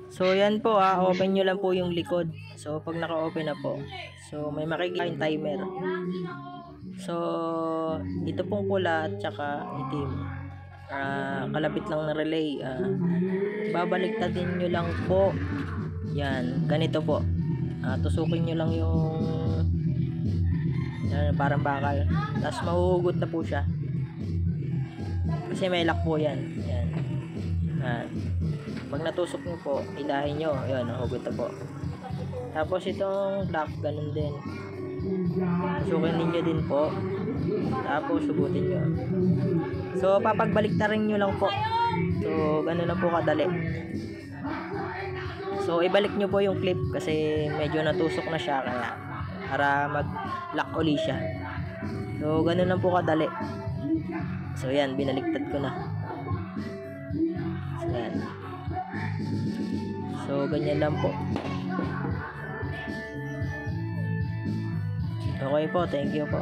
So yan po, open nyo lang po yung likod. So pag naka-open na po, so may makikita yung timer. So ito pong pula at saka itim, kalapit lang na relay. Babaliktadin nyo lang po. Yan, ganito po. Tusukin nyo lang yung yan, parang bakal. Tapos mahuhugot na po siya. Kasi may lock po yan. Yan. Pag natusok nyo po, ilahin nyo. Yan, nahugot na po. Tapos itong lock, ganun din. Tusukin ninyo din po. Tapos sugutin nyo. So papagbaliktarin nyo lang po. So ganun na po kadali. So ibalik nyo po yung clip kasi medyo natusok na siya, kaya para mag-lock uli siya. So ganun lang po kadali. So yan, binaliktad ko na. So yan. So ganyan lang po. Okay po, thank you po.